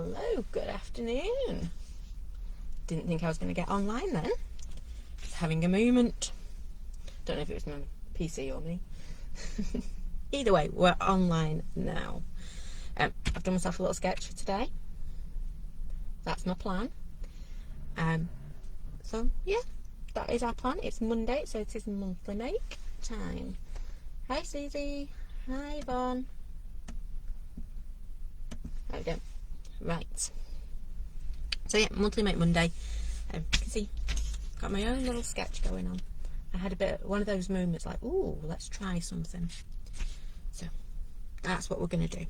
Hello, good afternoon. Didn't think I was going to get online then. Just having a moment. Don't know if it was my PC or me. Either way, we're online now. I've done myself a little sketch for today. That's my plan. So yeah, that is our plan. It's Monday, so it is monthly make time. Hi Susie. Hi Yvonne. There we go. Right. So yeah, monthly make Monday. You can see, got my own little sketch going on. I had one of those moments like, ooh, let's try something. So that's what we're gonna do.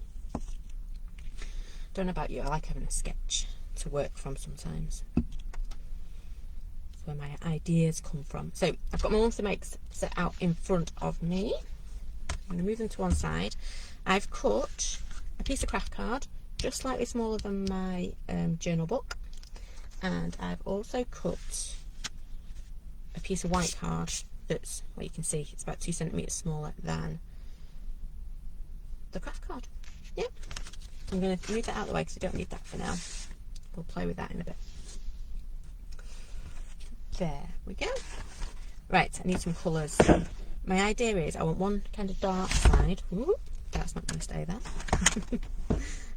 Don't know about you, I like having a sketch to work from sometimes. That's where my ideas come from. So I've got my monthly makes set out in front of me. I'm gonna move them to one side. I've cut a piece of craft card, just slightly smaller than my journal book, and I've also cut a piece of white card that's, well, you can see it's about 2 centimeters smaller than the craft card. Yep. I'm going to move that out of the way because I don't need that for now. We'll play with that in a bit. There we go. Right, I need some colours. My idea is I want one kind of dark side. Ooh, that's not going to stay there.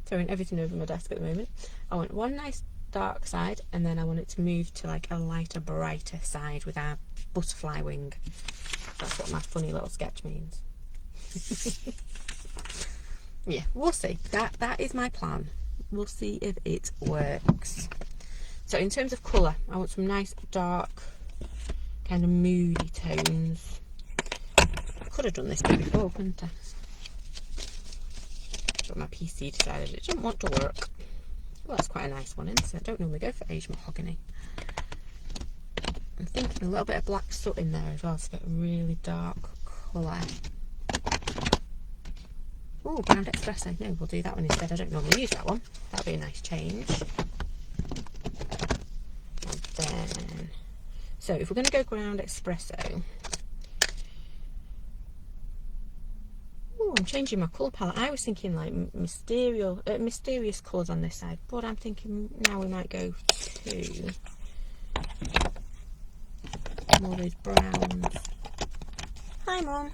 Throwing everything over my desk at the moment. I want one nice dark side, and then I want it to move to like a lighter, brighter side with our butterfly wing. That's what my funny little sketch means. Yeah, we'll see. That is my plan. We'll see if it works. So in terms of colour, I want some nice dark, kind of moody tones. I could have done this bit before, couldn't I? But my PC decided it didn't want to work. Well, that's quite a nice one, isn't it? I don't normally go for aged mahogany. I'm thinking a little bit of black soot in there as well, so it's a really dark colour. Oh, ground espresso. No, we'll do that one instead. I don't normally use that one. That'll be a nice change. And then, so if we're going to go ground espresso, oh, I'm changing my colour palette. I was thinking like mysterious colours on this side, but I'm thinking now we might go to more of those browns. Hi, Mum.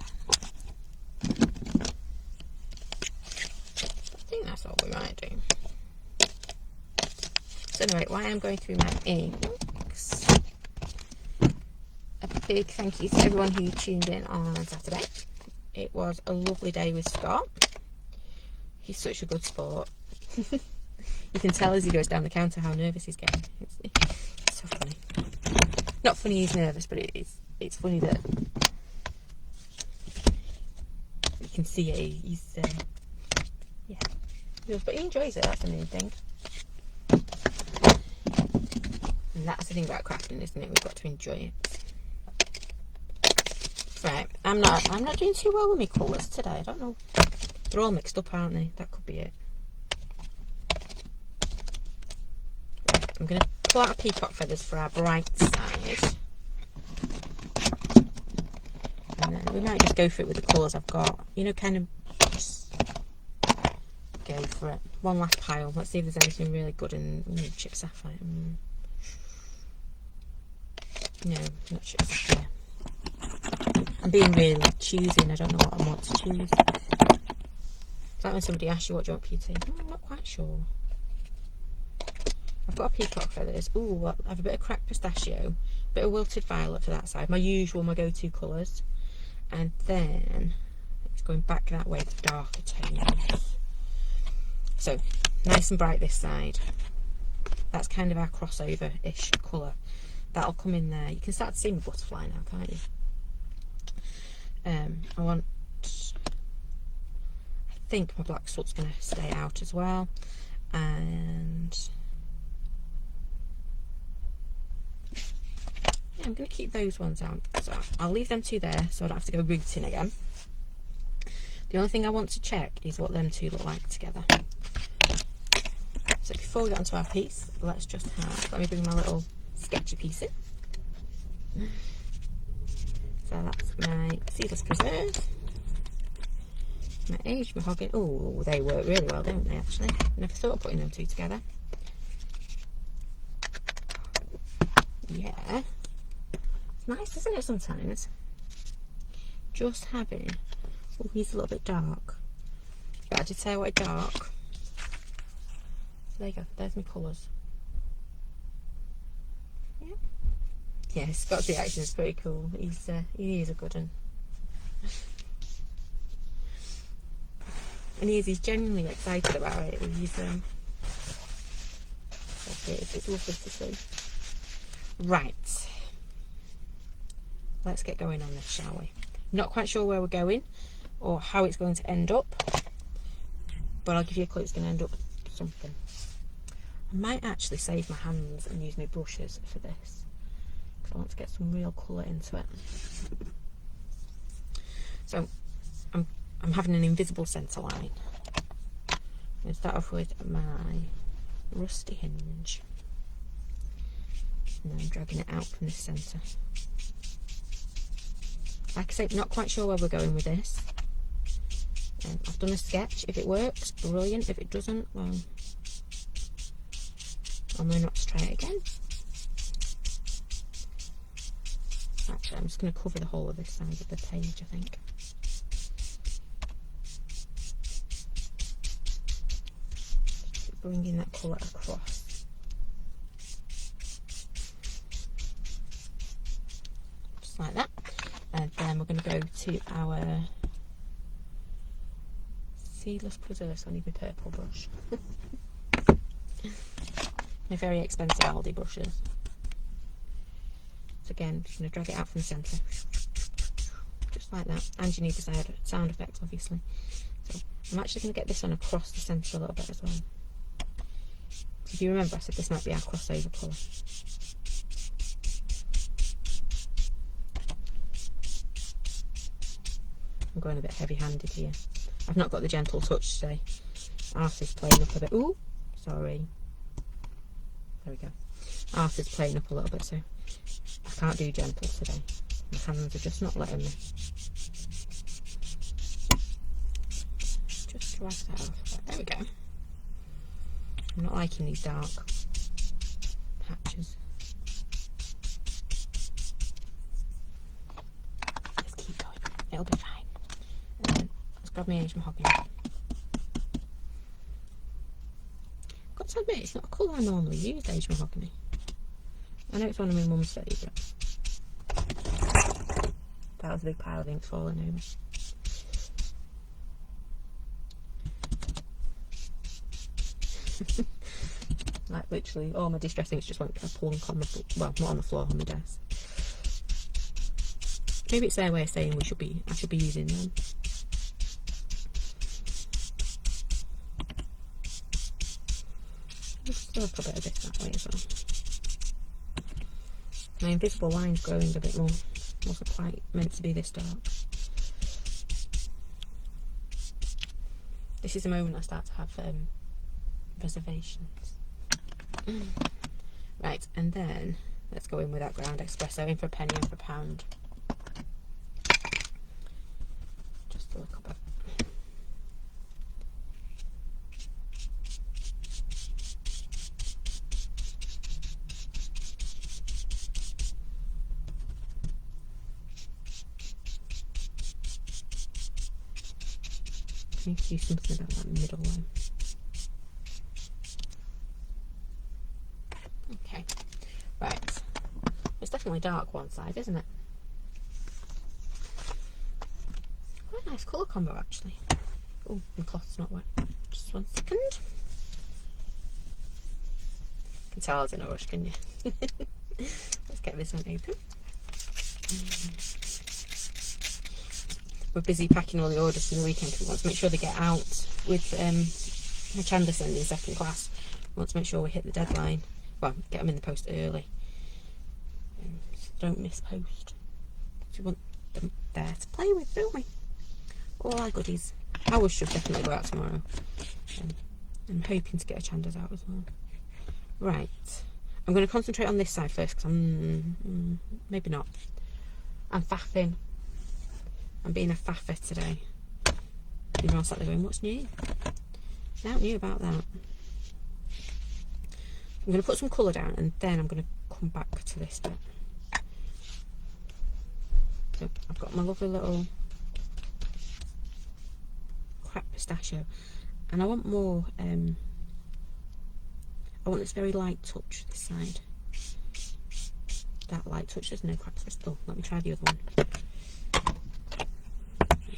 I think that's what we might do. So anyway, while I'm going through my inks, a big thank you to everyone who tuned in on Saturday. It was a lovely day with Scott. He's such a good sport. You can tell as he goes down the counter how nervous he's getting. It's so funny. Not funny he's nervous, but it's funny that you can see it. He's yeah. But he enjoys it, that's the main thing. And that's the thing about crafting, isn't it? We've got to enjoy it. Right, I'm not doing too well with my colours today. I don't know. They're all mixed up, aren't they? That could be it. Right, I'm going to pull out our peacock feathers for our bright side. And then we might just go for it with the colours I've got. You know, kind of just go for it. One last pile. Let's see if there's anything really good in chip sapphire. No, not chip sapphire. I'm being really choosy and I don't know what I want to choose. It's like when somebody asks you what do you want beauty. I'm not quite sure. I've got a peacock feathers. Ooh, I have a bit of cracked pistachio, a bit of wilted violet for that side. My go-to colours. And then it's going back that way to darker tones. So nice and bright this side. That's kind of our crossover-ish colour. That'll come in there. You can start to see my butterfly now, can't you? I think my black soot's going to stay out as well, and yeah, I'm going to keep those ones out, so I'll leave them two there so I don't have to go rooting again. The only thing I want to check is what them two look like together. So before we get onto our piece, let's just let me bring my little sketchy piece in. So that's my seedless preserve, my aged mahogany. Oh, they work really well, don't they, actually? Never thought of putting them two together. there. It's nice, isn't it, sometimes? Just having... Oh, he's a little bit dark. But I did say I wanted dark. So there you go. There's my colours. Yeah. Yeah, Scott's reaction is pretty cool. He is a good one. And he's genuinely excited about it. It's lovely to see. Right. Let's get going on this, shall we? Not quite sure where we're going or how it's going to end up, but I'll give you a clue. It's going to end up something. I might actually save my hands and use my brushes for this because I want to get some real colour into it. So I'm having an invisible centre line. I'm going to start off with my rusty hinge and then I'm dragging it out from the centre. Like I say, not quite sure where we're going with this. I've done a sketch. If it works, brilliant. If it doesn't, well, I'm going to have to try it again. Actually, I'm just going to cover the whole of this side of the page, I think. Bringing that colour across. Just like that. And then we're going to go to our Seedless Preserve, so I need my purple brush. My very expensive Aldi brushes. So again, just going to drag it out from the centre. Just like that. And you need the sound effect, obviously. So I'm actually going to get this one across the centre a little bit as well. So if you remember, I said this might be our crossover colour. I'm going a bit heavy-handed here. I've not got the gentle touch today. Arthur's playing up a bit. Ooh, sorry. There we go. Arthur's playing up a little bit, so I can't do gentle today. My hands are just not letting me. Just drag that off. There we go. I'm not liking these dark patches. Let's keep going. It'll be fine. And then let's grab my Age Mahogany. Got to admit, it's not a colour I normally use, Age Mahogany. I know it's one of my mum's favourites. That was a big pile of ink falling over. Like literally all my distress inks just went plunk on the floor. Well, not on the floor, on the desk. Maybe it's their way of saying I should be using them. Still a little bit of this that way as well. My invisible line's growing a bit more. Wasn't quite meant to be this dark. This is the moment I start to have reservations. Right, and then let's go in with that ground espresso, in for a penny and for a pound. Just a little bit. I need to do something about that middle one. Okay, right. It's definitely dark one side, isn't it? Quite a nice colour combo, actually. Oh, my cloth's not wet. Just 1 second. You can tell I was in a rush, can you? Let's get this one open. We're busy packing all the orders for the weekend because we want to make sure they get out with my Chandler sending second class. We want to make sure we hit the deadline. Well, get them in the post early. So don't miss post. We want them there to play with, don't we? All our goodies. Ours should definitely go out tomorrow. I'm hoping to get a Chandler's out as well. Right. I'm going to concentrate on this side first because I'm... maybe not. I'm faffing. I'm being a faffer today. You're all sat there going, what's new? Nothing new about that. I'm going to put some colour down and then I'm going to come back to this bit. So I've got my lovely little cracked pistachio, and I want more, I want this very light touch this side. That light touch, there's no cracked crystal. Let me try the other one.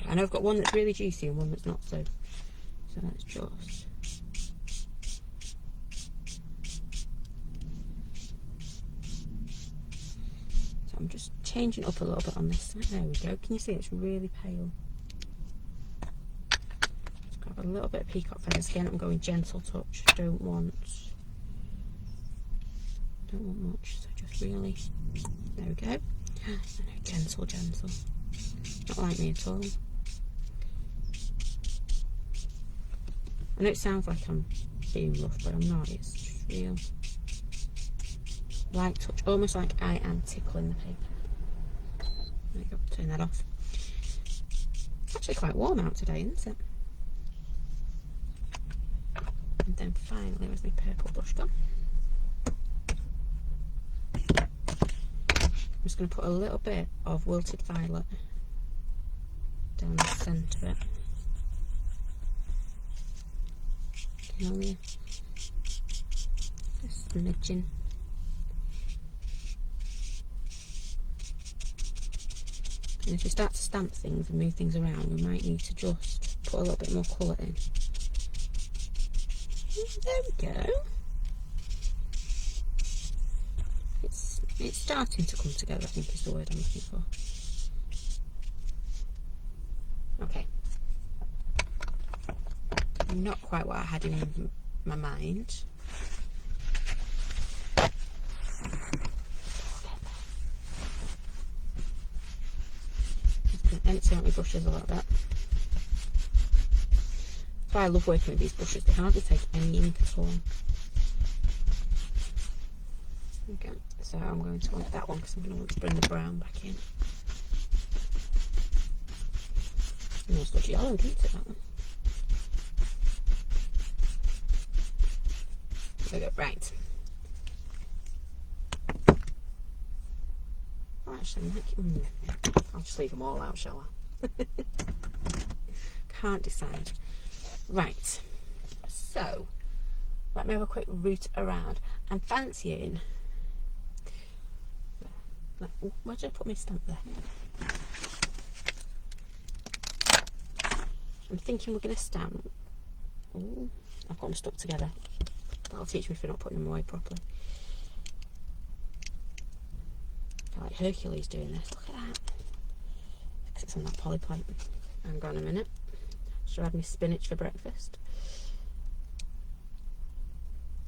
I know I've got one that's really juicy and one that's not so. So let's just. So I'm just changing up a little bit on this side. There we go. Can you see it's really pale? Just grab a little bit of peacock feathers again. I'm going gentle touch. Don't want much. So just really. There we go. I know, gentle. Not like me at all. I know it sounds like I'm being rough, but I'm not. It's just real light touch, almost like I am tickling the paper. There you go, turn that off. It's actually quite warm out today, isn't it? And then finally, where's my purple brush gone? I'm just going to put a little bit of wilted violet down the centre of it. Just smidgen. And if we start to stamp things and move things around, we might need to just put a little bit more colour in. There we go. It's starting to come together, I think is the word I'm looking for. Okay. Not quite what I had in my mind. Just going to empty out my brushes a little bit. That's why I love working with these brushes. They hardly take any ink at all. Okay, so I'm going to want that one because I'm going to want to bring the brown back in. Almost looks yellow, didn't it, that one? There we go, right. Oh, actually, I'll just leave them all out, shall I? Can't decide. Right, so let me have a quick route around. I'm fancying. Oh, where did I put my stamp there? I'm thinking we're going to stamp. Oh, I've got them stuck together. That'll teach me if we're not putting them away properly. I feel like Hercules doing this. Look at that. Because it's on that poly plate. Hang on a minute. Should I have my spinach for breakfast?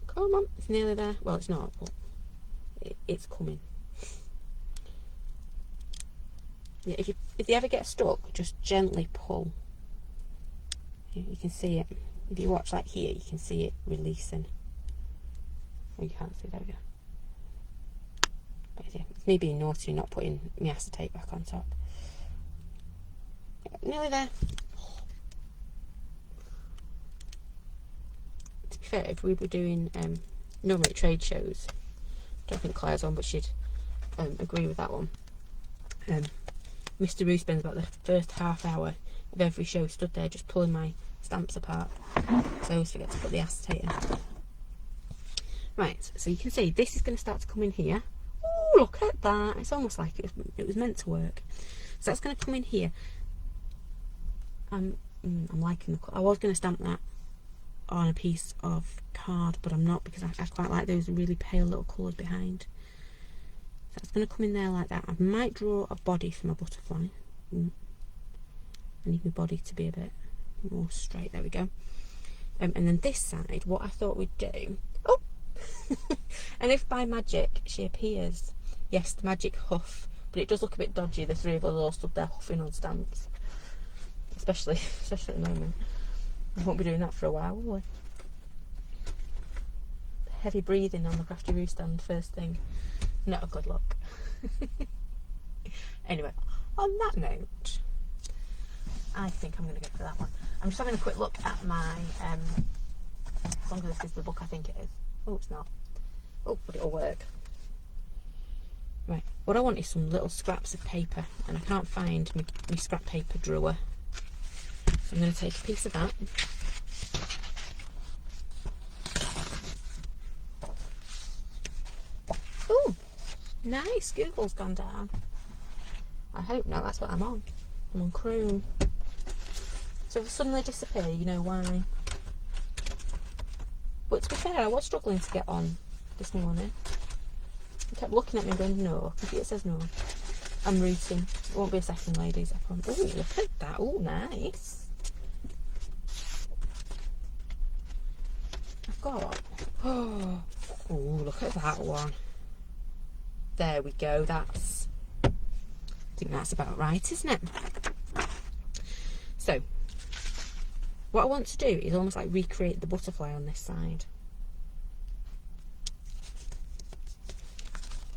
Come on, it's nearly there. Well, it's not, but it's coming. Yeah, if you ever get stuck, just gently pull. You can see it. If you watch like here, you can see it releasing. Oh, you can't see, there we go. But yeah, it's me being naughty, not putting my acetate back on top. Nearly there. To be fair, if we were doing normally trade shows, I don't think Claire's on, but she'd agree with that one. Mr. Roo spends about the first half hour of every show stood there just pulling my stamps apart. So I always forget to put the acetate in. Right, so you can see this is going to start to come in here. Oh, look at that. It's almost like it was meant to work. So that's going to come in here. I'm liking the colour. I was going to stamp that on a piece of card, but I'm not because I quite like those really pale little colours behind. So it's going to come in there like that. I might draw a body for my butterfly. I need my body to be a bit more straight. There we go. And then this side, what I thought we'd do. Oh! And if by magic she appears, yes, the magic huff. But it does look a bit dodgy. The three of us all stood there huffing on stamps. Especially at the moment. I won't be doing that for a while, will we? Heavy breathing on the Crafty Roo stand first thing. Not a good look. Anyway, on that note, I think I'm going to go for that one. I'm just having a quick look at my, as long as this is the book I think it is. Oh, it's not. Oh, but it'll work. Right, what I want is some little scraps of paper, and I can't find my scrap paper drawer. So I'm going to take a piece of that. Oh, nice, Google's gone down. I hope not, that's what I'm on. I'm on Chrome. So if it suddenly disappear, you know why. But to be fair, I was struggling to get on this morning. I kept looking at me and going, no, computer says no. I'm rooting. It won't be a second, ladies, I promise. Oh, look at that. Oh, nice. I've got... Oh, look at that one. There we go. That's... I think that's about right, isn't it? So, what I want to do is almost like recreate the butterfly on this side.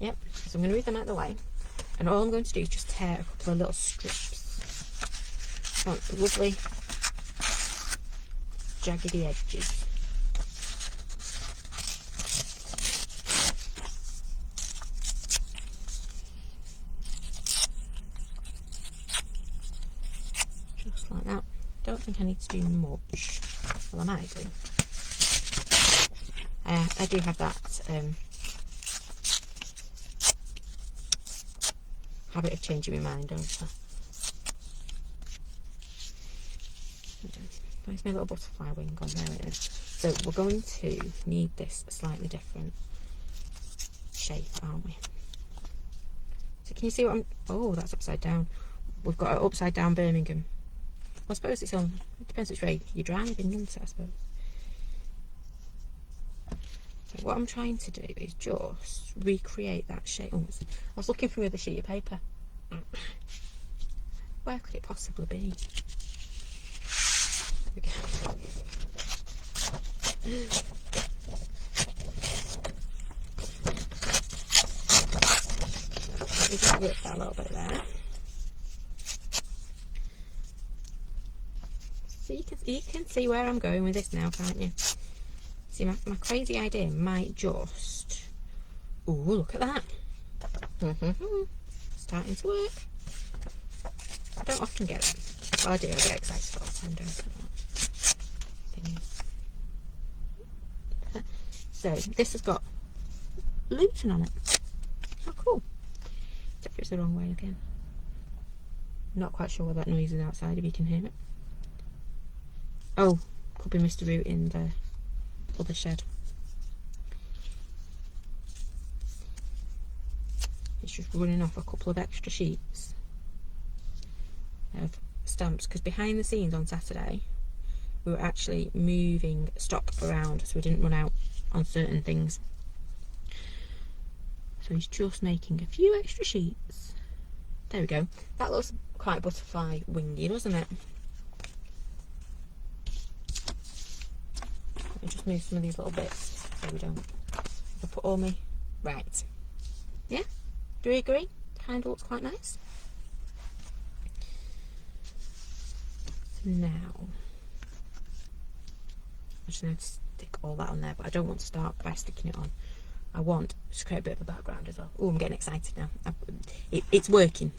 Yep, so I'm going to move them out of the way, and all I'm going to do is just tear a couple of little strips. Want lovely jaggedy edges. Just like that. Don't think I need to do much. Well, I might do. I do have that habit of changing my mind, don't I? Where's my little butterfly wing on? There it is. So we're going to need this slightly different shape, aren't we? So can you see what I'm... Oh, that's upside down. We've got an upside down Birmingham. Well, I suppose it's on... It depends which way you're driving, doesn't it, I suppose. So what I'm trying to do is just recreate that shape. Oh, I was looking for another sheet of paper. Where could it possibly be? There we go. Let me just rip that a little bit there. So you can see where I'm going with this now, can't you? See, my crazy idea might just... Ooh, look at that. Starting to work. I don't often get it. Well, I do. I get excited all the time, don't I? So, this has got Luton on it. How cool. Except it's the wrong way again. Not quite sure what that noise is outside, if you can hear it. Oh, could be Mr. Root in the other shed. It's just running off a couple of extra sheets of stamps, because behind the scenes on Saturday we were actually moving stock around so we didn't run out on certain things. So he's just making a few extra sheets. There we go. That looks quite butterfly wingy, doesn't it? Let me just move some of these little bits so we don't... I'll put all my... Right. Yeah? Do you agree? Kind of looks quite nice. So now, I just need to stick all that on there, but I don't want to start by sticking it on. I want to create a bit of a background as well. Oh, I'm getting excited now. It's working.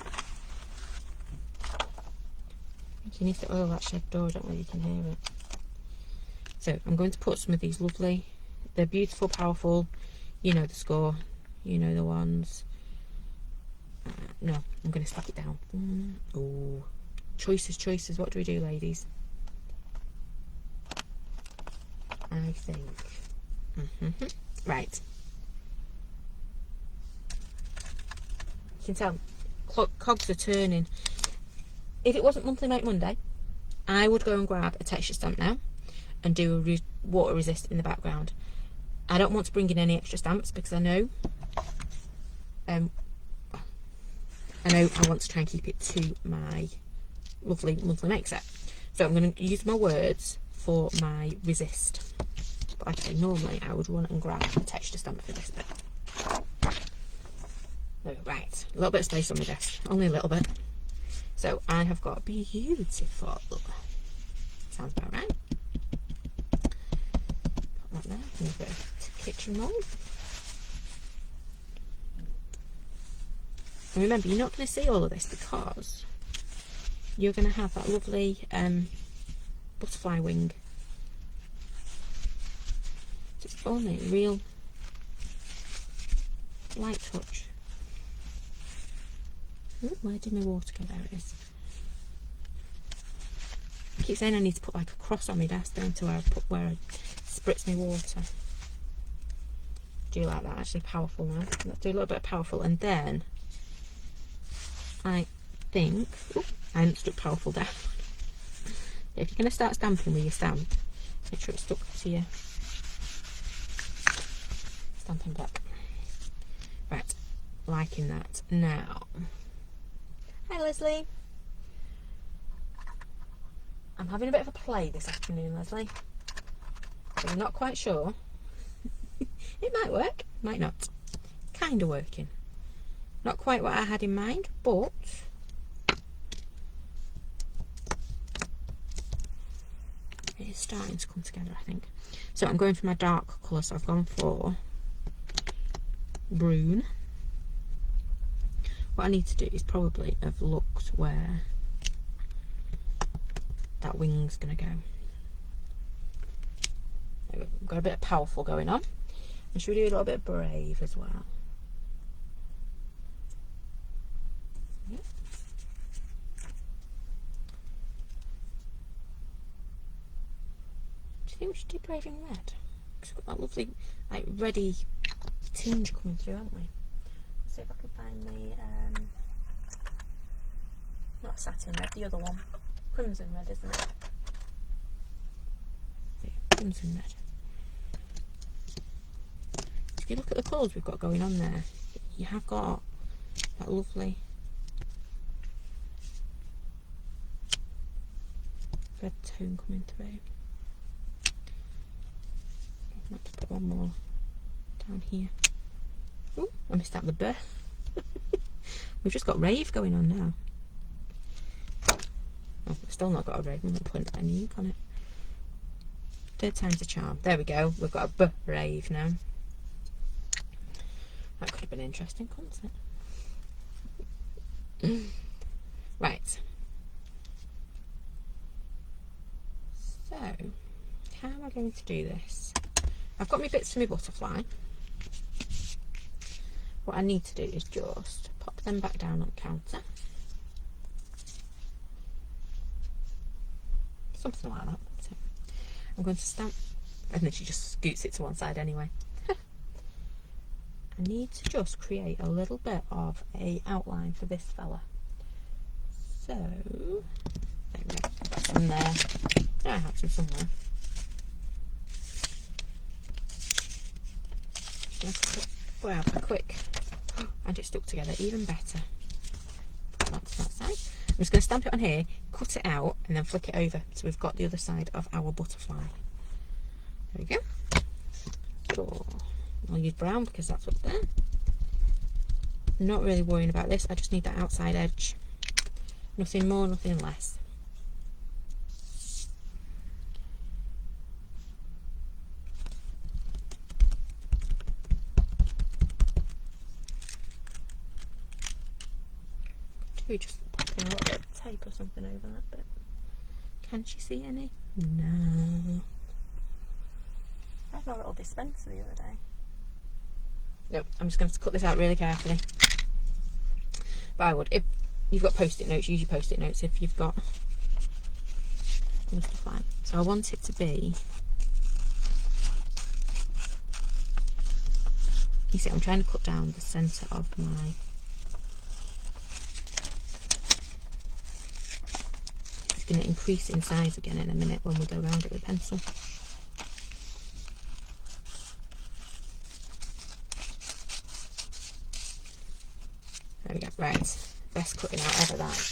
You need to oil that shed door, don't know if you can hear it. So I'm going to put some of these lovely, they're beautiful, powerful, you know the score, you know the ones. No, I'm going to stick it down. Oh, choices. What do we do, ladies? I think. Right. You can tell cogs are turning. If it wasn't Monthly Make Monday, I would go and grab a texture stamp now and do a water resist in the background. I don't want to bring in any extra stamps because I know I want to try and keep it to my lovely Monthly Make set. So I'm going to use my words for my resist. But like I say, normally I would run and grab a texture stamp for this bit. No, right, a little bit of space on my desk, only a little bit. So I have got beautiful, sounds about right. Put that there, move it to kitchen roll. And remember, you're not going to see all of this because you're going to have that lovely butterfly wing. So it's only a real light touch. Ooh, where did my water go? There it is. I keep saying I need to put like a cross on my desk down to where I spritz my water. Do you like that? Actually powerful now. Let's do a little bit of powerful, and then I think I haven't stuck powerful down. If you're going to start stamping with your stamp, make sure it's stuck to your stamping block. Right, liking that. Now, hi Leslie. I'm having a bit of a play this afternoon, Leslie. But I'm not quite sure. It might work, might not. Kind of working. Not quite what I had in mind, but it is starting to come together, I think. So I'm going for my dark colour, so I've gone for Brune. What I need to do is probably have looked where that wing's going to go. We've got a bit of powerful going on. And should we do a little bit of brave as well? Yeah. Do you think we should do brave in red? Because we've got that lovely, like, reddy tinge coming through, haven't we? Let's see if I can find the, not satin red, the other one. Crimson red, isn't it? Yeah, crimson red. If you look at the colours we've got going on there, you have got that lovely red tone coming through. I might put one more down here. Oh, I missed out the burr. We've just got rave going on now. Oh, we've still not got a rave. I'm not putting any ink on it. Third time's a charm. There we go. We've got a rave now. That could have been interesting, couldn't it? Right. So, how am I going to do this? I've got my bits for my butterfly. What I need to do is just pop them back down on the counter. Something like that. So I'm going to stamp, and then she just scoots it to one side anyway. I need to just create a little bit of a outline for this fella. So, there we go. I've got some there. I have some somewhere. Just grab a quick, and it stuck together even better. Put that to that side. I'm just going to stamp it on here, cut it out, and then flick it over. So we've got the other side of our butterfly. There we go. So, I'll use brown because that's what's there. Not really worrying about this. I just need that outside edge. Nothing more, nothing less. We just pop in a little bit of tape or something over that bit. Can she see any? No. I had my little dispenser the other day. Nope, I'm just going to cut this out really carefully. But I would, if you've got post-it notes, use your post-it notes if you've got stuff like that. So I want it to be, you see, I'm trying to cut down the centre of my, it's going to increase in size again in a minute when we go around it with a pencil. There we go, right, best cutting out ever that.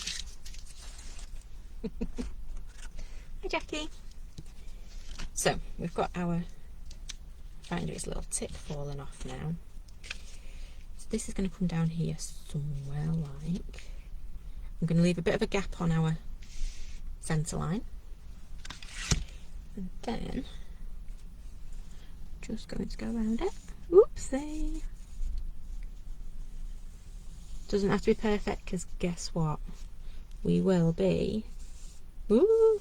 Hi Jackie. So we've got our, trying to do this little tip falling off now. So this is going to come down here somewhere like, I'm going to leave a bit of a gap on our centre line. And then, just going to go around it. Oopsie. Doesn't have to be perfect, because guess what? We will be... Ooh!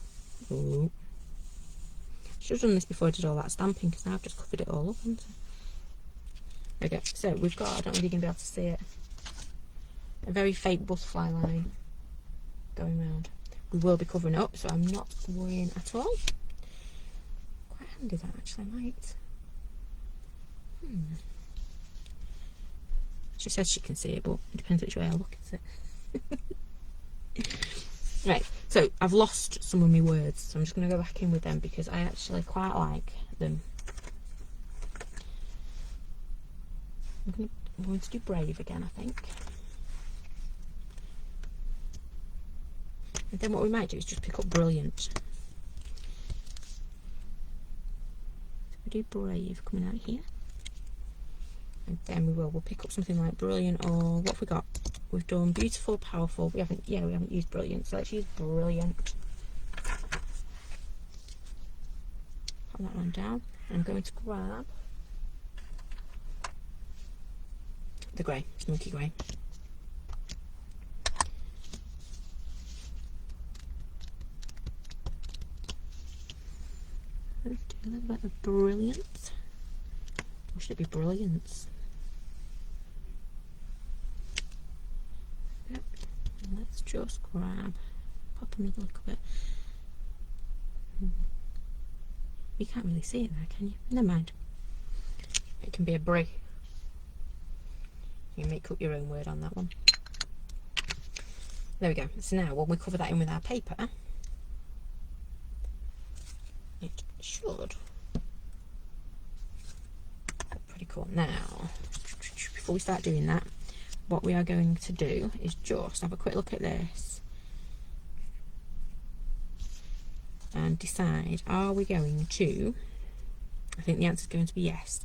Ooh. Should have done this before I did all that stamping, because now I've just covered it all up, haven't I? Okay, so we've got, I don't know if you're going to be able to see it, a very fake butterfly line going round. We will be covering it up, so I'm not worrying at all. Quite handy that, actually, I might. She says she can see it, but it depends which way I look at it. Right, so I've lost some of my words, so I'm just going to go back in with them because I actually quite like them. I'm going to do brave again, I think. And then what we might do is just pick up brilliant. So we do brave coming out here. And then we'll pick up something like brilliant, or what have we got? We've done beautiful, powerful. We haven't used brilliant, so let's use brilliant. Put that one down. I'm going to grab the grey, smoky grey. Let's do a little bit of brilliant. Or should it be brilliance? Yep. And let's just grab, pop another little bit. You can't really see it there, can you? Never mind. It can be a brie. You can make up your own word on that one. There we go. So now when we cover that in with our paper, it should look pretty cool. Now, before we start doing that, what we are going to do is just have a quick look at this and decide, are we going to, I think the answer is going to be yes.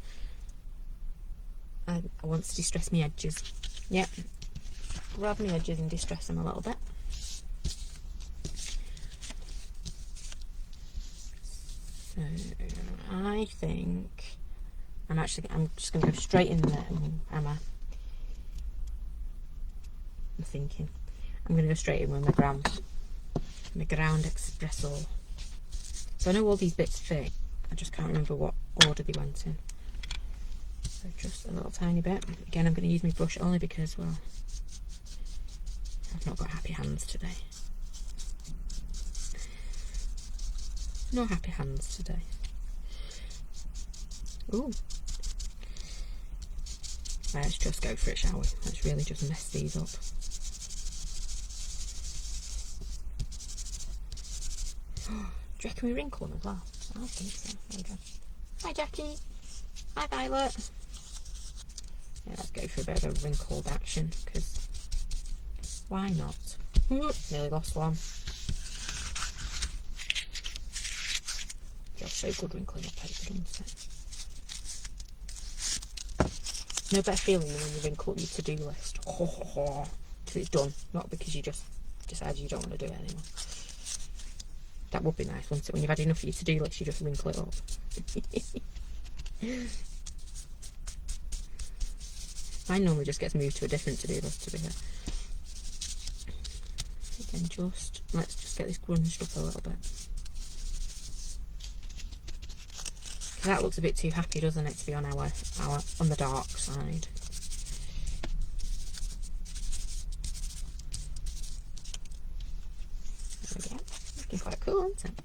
I want to distress my edges. Yep. Grab my edges and distress them a little bit. So I think I'm just going to go straight in there. I'm thinking I'm going to go straight in with my ground espresso. So I know all these bits fit. I just can't remember what order they went in. So just a little tiny bit. Again, I'm going to use my brush only because, well, I've not got happy hands today. No happy hands today. Ooh. Let's just go for it, shall we? Let's really just mess these up. Do you reckon we wrinkle them as well? I think so. There we go. Hi, Jackie. Hi, Violet. Yeah, let's go for a bit of a wrinkled action, because why not? Nearly lost one. Feels so good wrinkling up paper, doesn't it? No better feeling than when you wrinkle your to-do list. Till it's done, not because you just decide you don't want to do it anymore. That would be nice, wouldn't it? When you've had enough of your to-do list, you just wrinkle it up. Mine normally just gets moved to a different to-do list, to be fair. Again, let's just get this grunged up a little bit. That looks a bit too happy, doesn't it, to be on on the dark side. There we go. Looking quite cool, isn't it?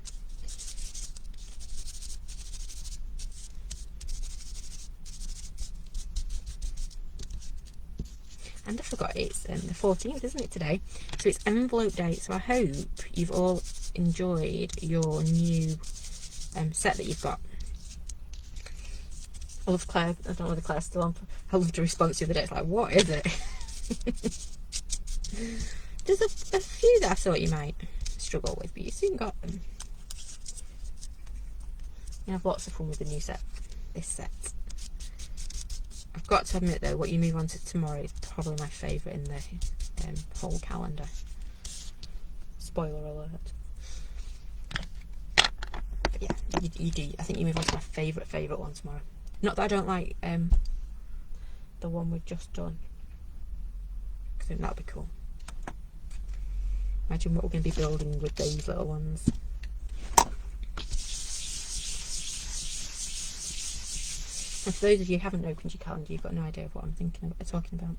And I forgot it's the 14th, isn't it, today? So it's envelope day. So I hope you've all enjoyed your new set that you've got. I love Claire. I don't know whether Claire's still on. I loved the response the other day. It's like, what is it? There's a few that I thought you might struggle with, but you soon got them. You have lots of fun with the new set. This set. I've got to admit though, what you move on to tomorrow is probably my favourite in the whole calendar. Spoiler alert. But yeah, you do. I think you move on to my favourite one tomorrow. Not that I don't like the one we've just done, I think that'll be cool. Imagine what we're going to be building with these little ones. And for those of you who haven't opened your calendar, you've got no idea of what I'm talking about.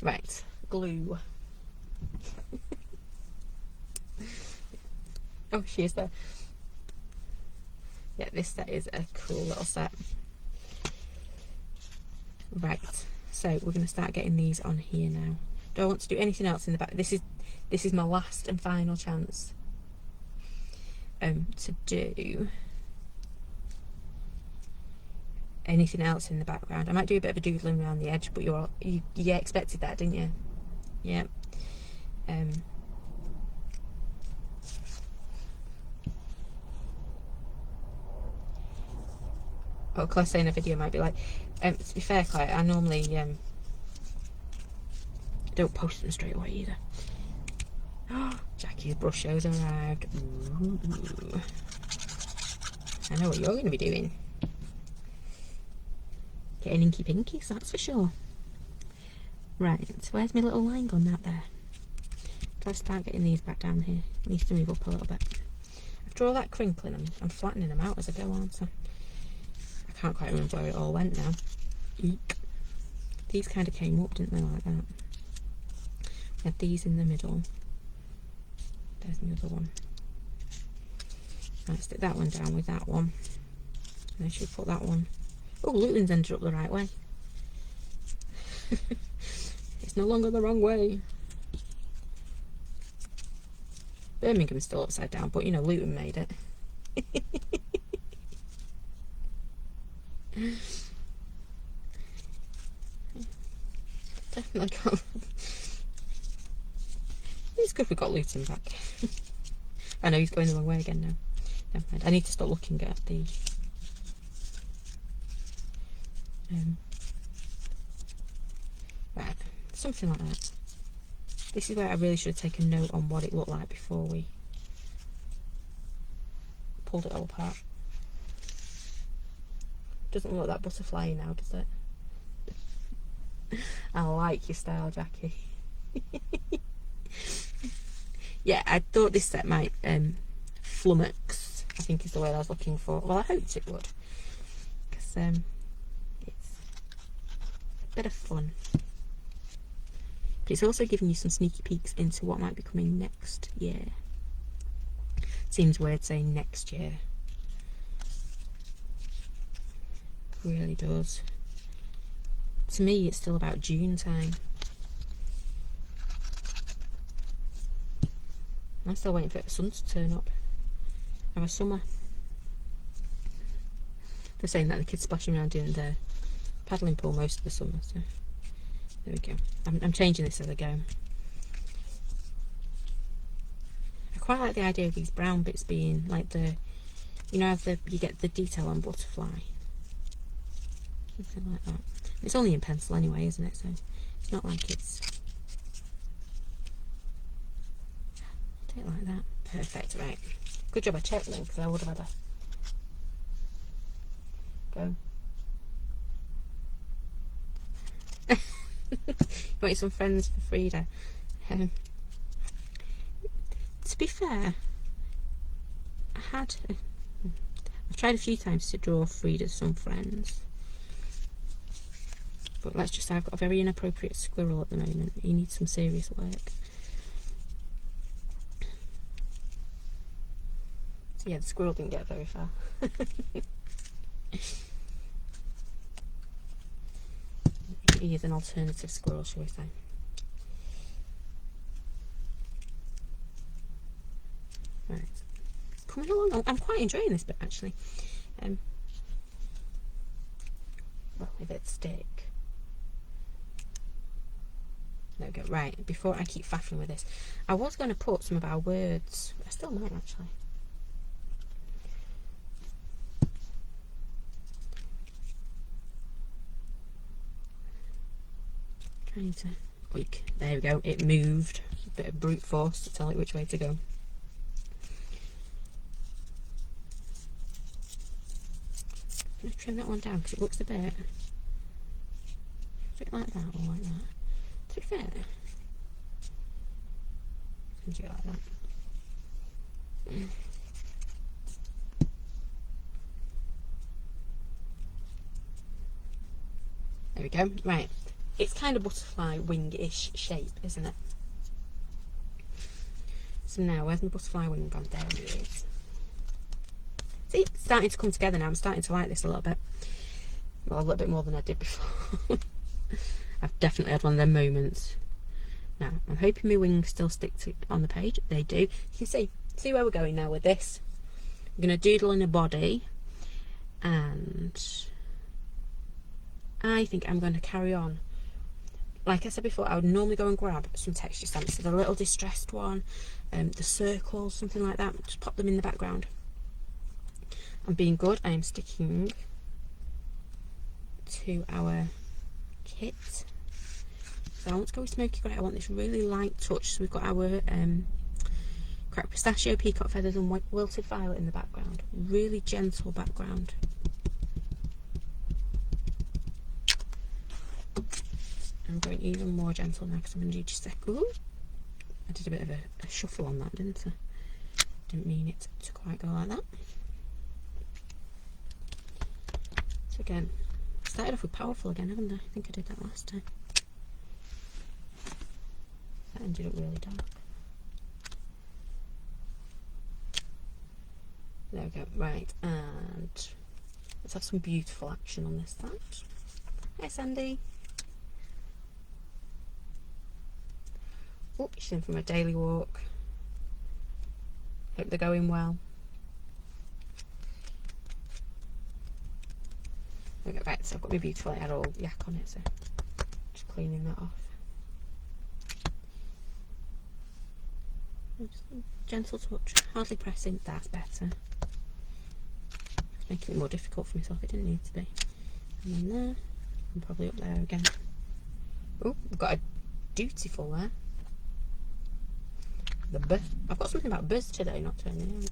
Right, glue. Oh, she is there. Yeah, this set is a cool little set. Right, so we're going to start getting these on here now. Do I want to do anything else in the back? This is my last and final chance to do anything else in the background. I might do a bit of a doodling around the edge, but you expected that, didn't you? Yeah. What Claire saying in a video might be like, to be fair, Claire, I normally don't post them straight away either. Oh, Jackie's brush shows arrived. Ooh. I know what you're going to be doing. Getting inky pinkies, that's for sure. Right, so where's my little line gone out there? Do I start getting these back down here? It needs to move up a little bit. After all that crinkling, I'm flattening them out as I go on, so I can't quite remember where it all went now. Eek. These kind of came up, didn't they, like that? We had these in the middle. There's the other one. Right, stick that one down with that one. And I should put that one. Oh, Luton's ended up the right way. It's no longer the wrong way. Birmingham's still upside down, but you know, Luton made it. Definitely got. It's good we got Luton back. I know he's going the wrong way again now. Never mind. I need to start looking at the right, something like that. This is where I really should have taken note on what it looked like before we pulled it all apart. Doesn't look that butterfly now, does it? I like your style, Jackie. Yeah, I thought this set might flummox, I think is the word I was looking for. Well, I hoped it would, because it's a bit of fun. But it's also giving you some sneaky peeks into what might be coming next year. Seems weird saying next year. It really does. To me, it's still about June time. I'm still waiting for the sun to turn up. Have a summer. They're saying that the kids splashing around in the paddling pool most of the summer, so there we go. I'm changing this as I go. I quite like the idea of these brown bits being like the, you know, you get the detail on butterfly. Something like that. It's only in pencil anyway, isn't it? So it's not like it's. Do it like that. Perfect, right. Good job I checked then, because I would have had a go. Wanted some friends for Frida. To be fair, I've tried a few times to draw Frida some friends. But let's just say I've got a very inappropriate squirrel at the moment. He needs some serious work. So yeah, the squirrel didn't get very far. He is an alternative squirrel, shall we say. Right. Coming along. I'm quite enjoying this bit, actually. Well, if it stick. There we go. Right, before I keep faffing with this, I was going to put some of our words. I still might, actually. Trying to... Quick. There we go. It moved. A bit of brute force to tell it which way to go. I'm going to trim that one down because it looks a bit Do it like that or like that. To be fair, do it like that. There we go. Right, it's kind of butterfly wing-ish shape, isn't it? So now, where's my butterfly wing gone? There it is. See, it's starting to come together now. I'm starting to like this a little bit. Well, a little bit more than I did before. I've definitely had one of them moments. Now, I'm hoping my wings still stick on the page. They do. You can see where we're going now with this. I'm going to doodle in a body. And I think I'm going to carry on. Like I said before, I would normally go and grab some texture stamps. So the little distressed one, the circles, something like that. Just pop them in the background. I'm being good. I am sticking to our kit. So I want to go with Smoky Grey. I want this really light touch. So we've got our cracked pistachio, peacock feathers and wilted violet in the background. Really gentle background. I'm going even more gentle now because I'm going to do just a second. I did a bit of a shuffle on that, didn't I? Didn't mean it to quite go like that. So again, I started off with powerful again, haven't I? I think I did that last time. That ended up really dark. There we go. Right, and let's have some beautiful action on this side. Hi, Sandy. Oh, she's in from a daily walk. Hope they're going well. Okay, right, so I've got my beautiful, it had all yak on it, so just cleaning that off. Just a gentle touch, hardly pressing, that's better. It's making it more difficult for myself, it didn't need to be. And then there, and probably up there again. Oh, we've got a dutiful there. The buzz. I've got something about buzz today, not turning on.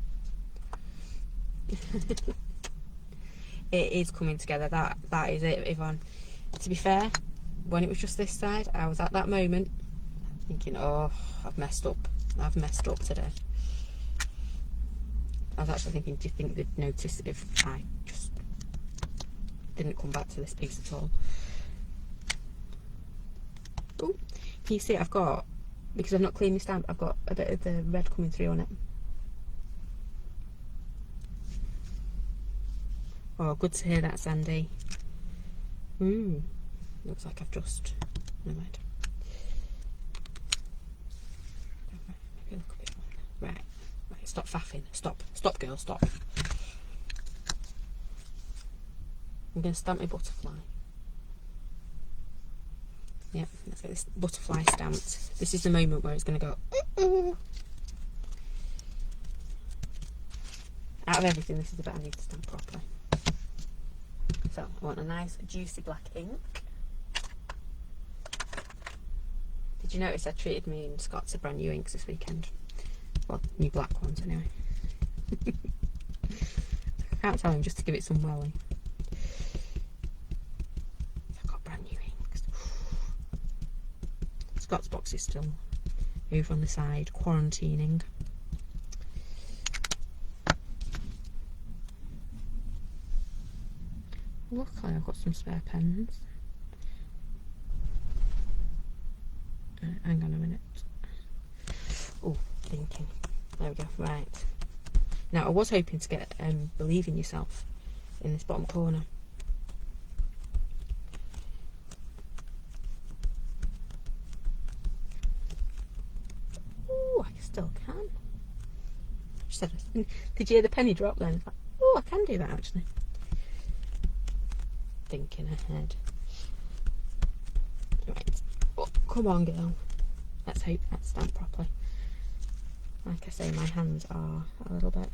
It is coming together. That is it, Yvonne. To be fair, when it was just this side, I was at that moment thinking, oh, I've messed up. I've messed up today. I was actually thinking, do you think they'd notice if I just didn't come back to this piece at all? Oh, can you see I've got, because I've not cleaned my stamp, I've got a bit of the red coming through on it. Oh, good to hear that, Sandy. Looks like I've just... Never mind. Maybe look a bit more. Right, stop faffing. Stop, girl, stop. I'm going to stamp my butterfly. Yep, let's get this butterfly stamped. This is the moment where it's going to go... Out of everything, this is the bit I need to stamp properly. So I want a nice juicy black ink. Did you notice I treated me and Scott to brand new inks this weekend? Well, new black ones anyway. I can't tell him just to give it some welling. I've got brand new inks. Scott's box is still over on the side, quarantining. Luckily I've got some spare pens. Hang on a minute. Oh, thinking. There we go. Right. Now I was hoping to get Believe in Yourself in this bottom corner. Oh, I still can. Did you hear the penny drop then? Like, oh, I can do that actually. Thinking ahead. Right. Oh, come on, girl. Let's hope that's stamped properly. Like I say, my hands are a little bit...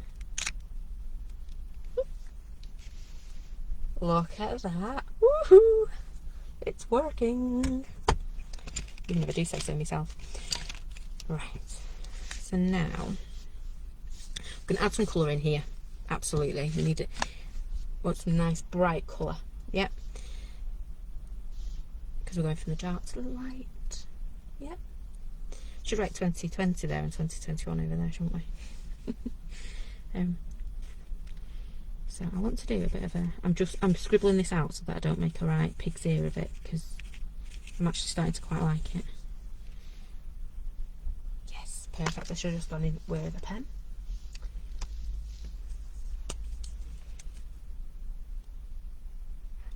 Look at that. Woohoo! It's working. Even if I do say so myself. Right. So now, I'm going to add some colour in here. Absolutely. We need it. Want some nice bright colour. Yep. because we're going from the dark to the light. Yeah. Should write 2020 there and 2021 over there, shouldn't we? So I want to do a bit of a... I'm scribbling this out so that I don't make a right pig's ear of it, because I'm actually starting to quite like it. Yes, perfect. I should have just gone in with a pen.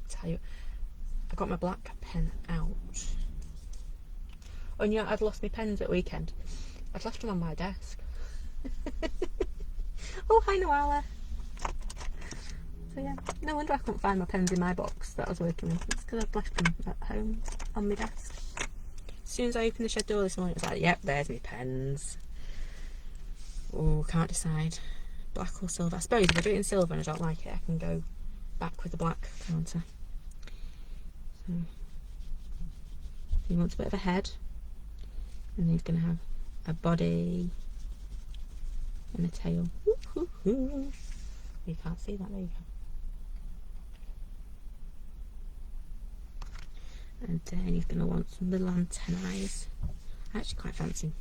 Tell you, I got my black pen out. Oh, and yeah, I'd lost my pens at weekend. I'd left them on my desk. Oh, hi Noala. So yeah, no wonder I couldn't find my pens in my box that I was working with. It's because I'd left them at home on my desk. As soon as I opened the shed door this morning, it was like, yep, there's my pens. Oh, can't decide. Black or silver. I suppose if I do it in silver and I don't like it, I can go back with the black, can't I? So, he wants a bit of a head. And he's going to have a body and a tail. You can't see that, there you go. And then he's going to want some little antennae. I actually quite fancy.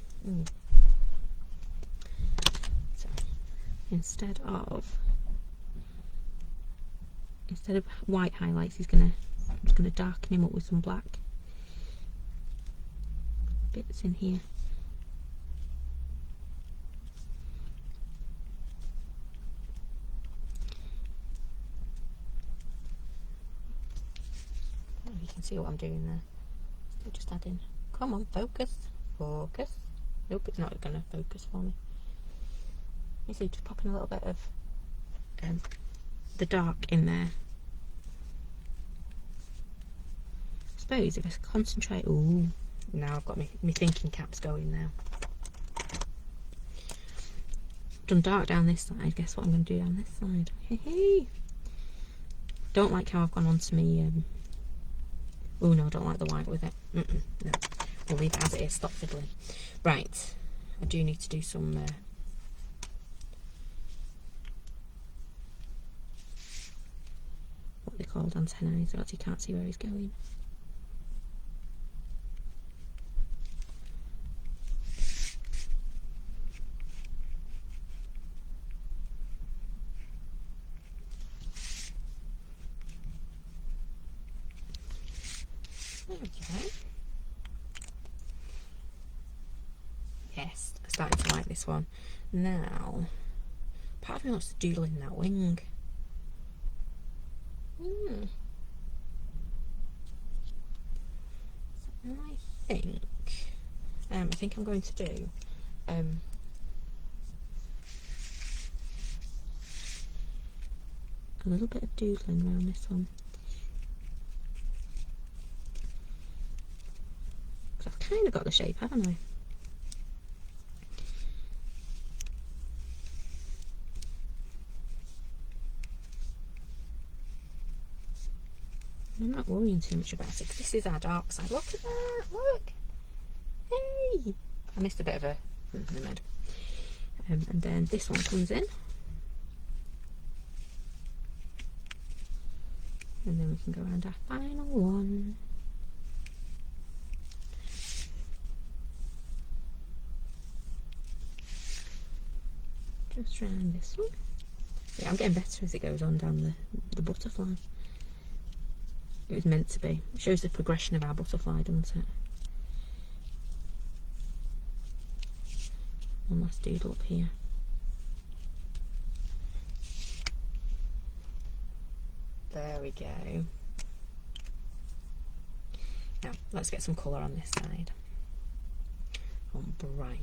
So instead of white highlights, I'm just going to darken him up with some black bits in here. Oh, you can see what I'm doing there. So just add in. Come on, focus, focus. Nope, it's not going to focus for me. You see, just popping a little bit of the dark in there. I suppose if I concentrate. Ooh. Now I've got my thinking caps going now. Done dark down this side. Guess what I'm going to do down this side? Hey. Don't like how I've gone on to me. Oh no, I don't like the white with it. No, we'll leave it as it is. Stop fiddling. Right, I do need to do some. What they called antennae, so you can't see where he's going. There we go. Yes, I'm starting to like this one. Now, part of me wants to doodle in that wing. I think I'm going to do a little bit of doodling around this one. Because I've kind of got the shape, haven't I? I'm not worrying too much about it, because this is our dark side. Look at that, look! Hey! I missed a bit of a... never mind. And then this one comes in. And then we can go around our final one. Just round this one. Yeah, I'm getting better as it goes on down the butterfly. It was meant to be. It shows the progression of our butterfly, doesn't it? One last doodle up here. There we go. Now, let's get some colour on this side. On bright.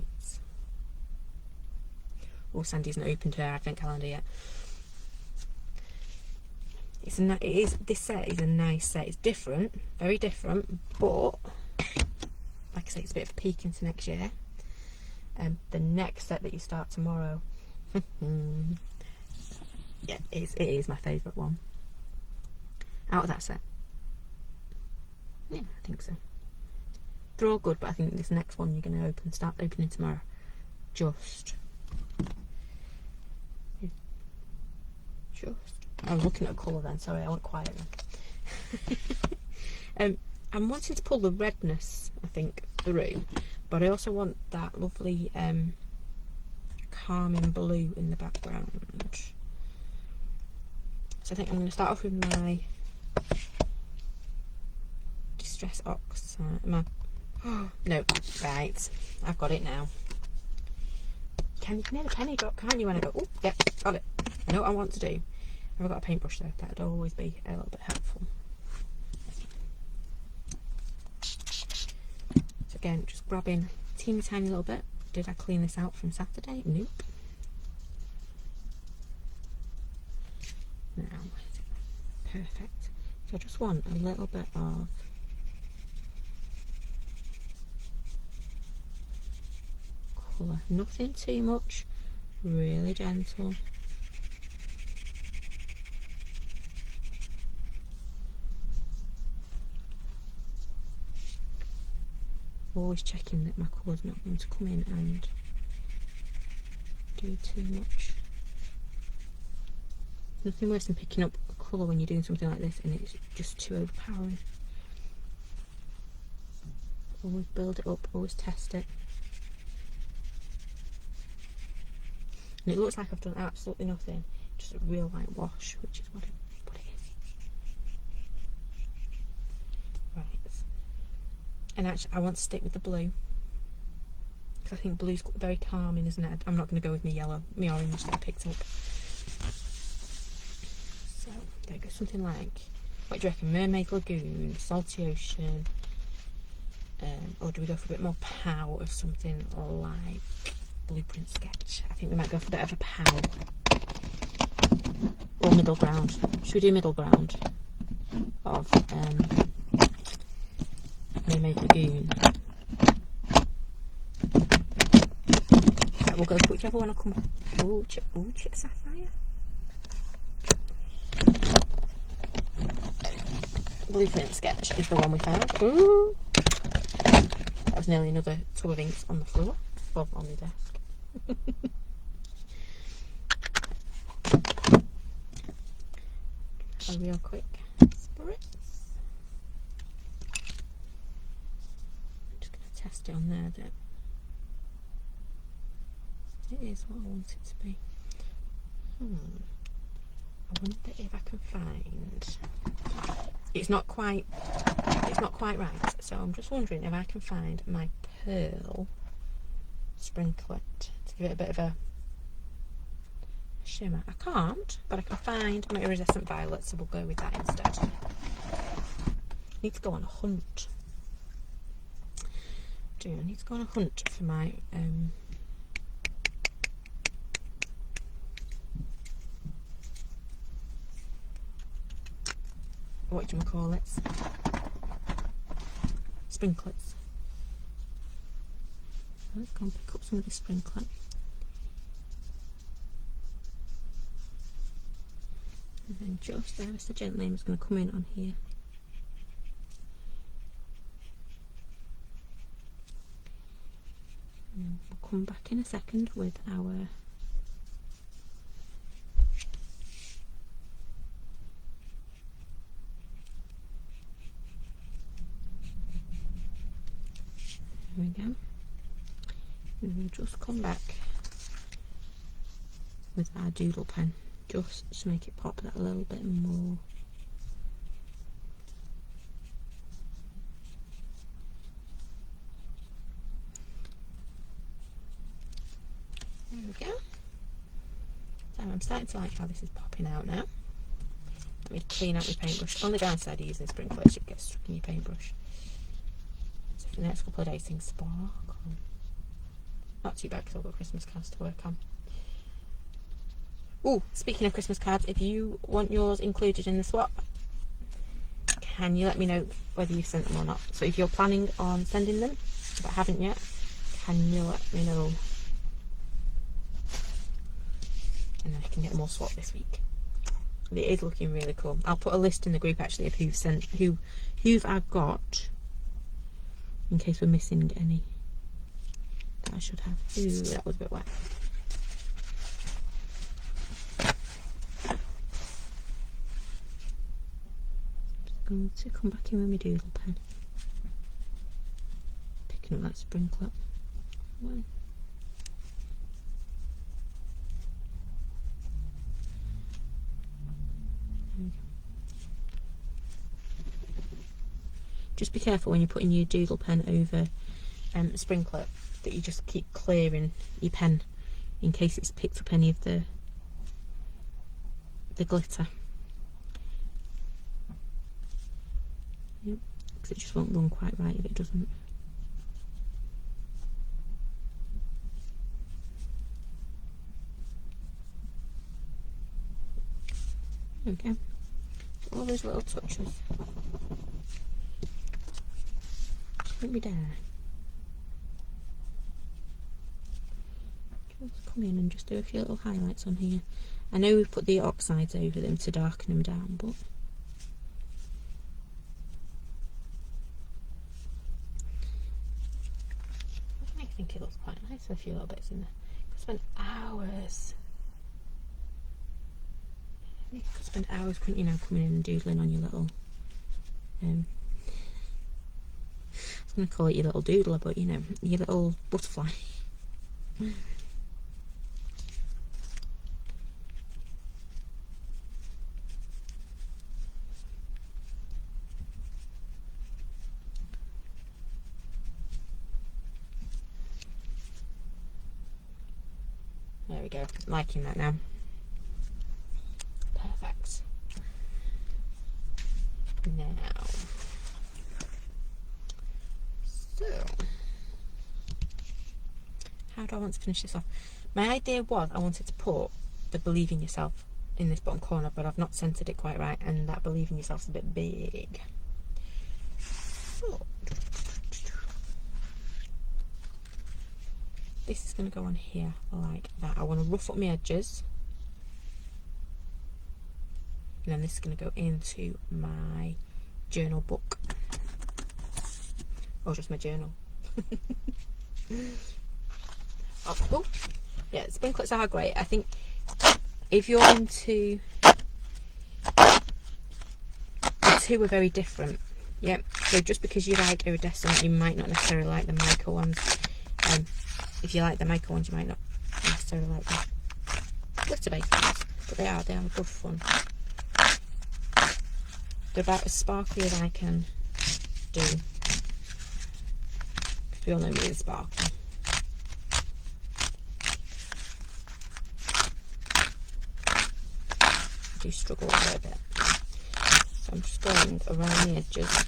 Oh, Sandy's not opened her advent calendar yet. This set is a nice set. It's different, very different, but like I say, it's a bit of a peek into next year. The next set that you start tomorrow, yeah, it is my favourite one out of that set. Yeah, I think so. They're all good, but I think this next one you're going to start opening tomorrow. I was looking at a colour then, sorry, I went quiet then. I'm wanting to pull the redness, I think, through, but I also want that lovely calming blue in the background. So I think I'm going to start off with my Distress Oxide. No, right, I've got it now. You can hear the penny drop, can't you, when I go, oh, yep, got it. I know what I want to do. I've got a paintbrush though, that'd always be a little bit helpful. So again, just grabbing a teeny tiny little bit. Did I clean this out from Saturday? Nope. Now, perfect. So I just want a little bit of colour, nothing too much, really gentle. Always checking that my colour's not going to come in and do too much. Nothing worse than picking up a colour when you're doing something like this and it's just too overpowering. Always build it up, always test it. And it looks like I've done absolutely nothing, just a real light wash, which is what it is. Right. And actually I want to stick with the blue, because I think blue's very calming, isn't it? I'm not going to go with my yellow, my orange that I picked up. So there goes something like, what do you reckon, Mermaid Lagoon, Salty Ocean, or do we go for a bit more pow of something like Blueprint Sketch? I think we might go for a bit of a pow. Or middle ground. Should we do middle ground of Mermaid Lagoon? Right, we'll go for whichever one I come. Ooh, chip sapphire. Blueprint Sketch is the one we found. Ooh. That was nearly another tub of inks on the floor. Well, on the desk. A real quick spritz. I'm just going to test it on there that it is what I want it to be. I wonder if I can find. It's not quite right, so I'm just wondering if I can find my pearl sprinklet to give it a bit of a shimmer. I can't, but I can find my iridescent violet, so we'll go with that instead. I need to go on a hunt. I need to go on a hunt for my what do you call it? Sprinklets. Let's go and pick up some of the sprinklet. And then just ever so gently, I'm just going to come in on here. And we'll come back in a second with our there we go. And we'll just come back with our doodle pen, just to make it pop that a little bit more. There we go. So I'm starting to like how this is popping out now. Let me clean out my paintbrush. Only downside of using sprinklers, it gets stuck in your paintbrush. So for the next couple of days things sparkle. Not too bad because I've got Christmas cards to work on. Oh, speaking of Christmas cards, if you want yours included in the swap, can you let me know whether you've sent them or not? So if you're planning on sending them, but haven't yet, can you let me know? And then I can get them all swapped this week. It is looking really cool. I'll put a list in the group actually of who've sent, who I've got, in case we're missing any. That I should have. Ooh, that was a bit wet. Just going to come back in with my doodle pen. think let's sprinkle it. Well, just be careful when you're putting your doodle pen over sprinkler that you just keep clearing your pen in case it's picked up any of the glitter. Yep, because it just won't run quite right if it doesn't. Okay, all those little touches. Don't be there. Just come in and just do a few little highlights on here. I know we've put the oxides over them to darken them down, but I think it looks quite nice with a few little bits in there. I could spend hours. You could spend hours, couldn't you, now coming in and doodling on your little I was going to call it your little doodler, but you know, your little butterfly. There we go, liking that now. Perfect. Now, so how do I want to finish this off? My idea was I wanted to put the believe in yourself in this bottom corner, but I've not centered it quite right, and that believe in yourself's a bit big. So this is going to go on here like that. I want to rough up my edges, and then this is going to go into my journal book, or just my journal. Oh, yeah, sprinklets are great. I think if you're into, the two are very different. Yeah, so just because you like iridescent, you might not necessarily like the mica ones. If you like the mica ones, you might not necessarily like the glitter based ones, but they are good fun. They're about as sparkly as I can do, because we all know me is sparkly. I do struggle with it a bit, so I'm just going around the edges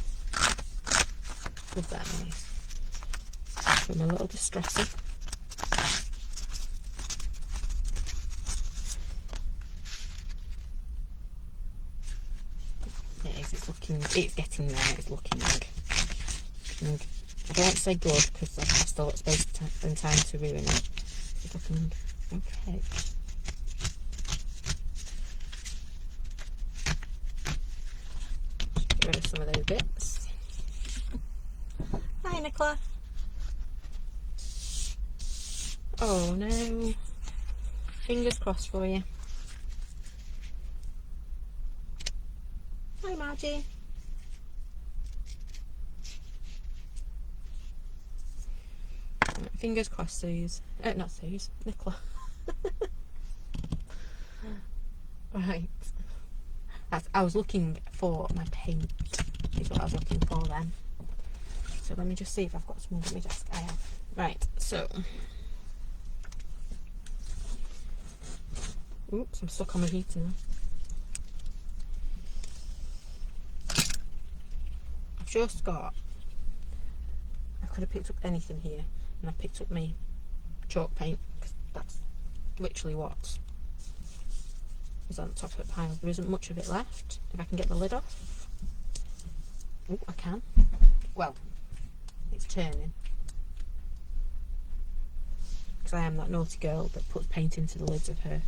with that nice. With my little distresser. It's getting there, it's looking like. I don't want to say good because I've still got space and time to ruin it. It's looking okay. Get rid of some of those bits. Hi, Nicola. Oh no. Fingers crossed for you. Hi, Margie. Fingers crossed, Suze. Not Suze, Nicola. Right. I was looking for my paint, is what I was looking for then. So let me just see if I've got some on my desk. I have. Right, so. Oops, I'm stuck on my heater now. I've just got, I could have picked up anything here, and I picked up my chalk paint, because that's literally what is on the top of the pile. There isn't much of it left. If I can get the lid off. Oh, I can. Well, it's turning. Because I am that naughty girl that puts paint into the lids of her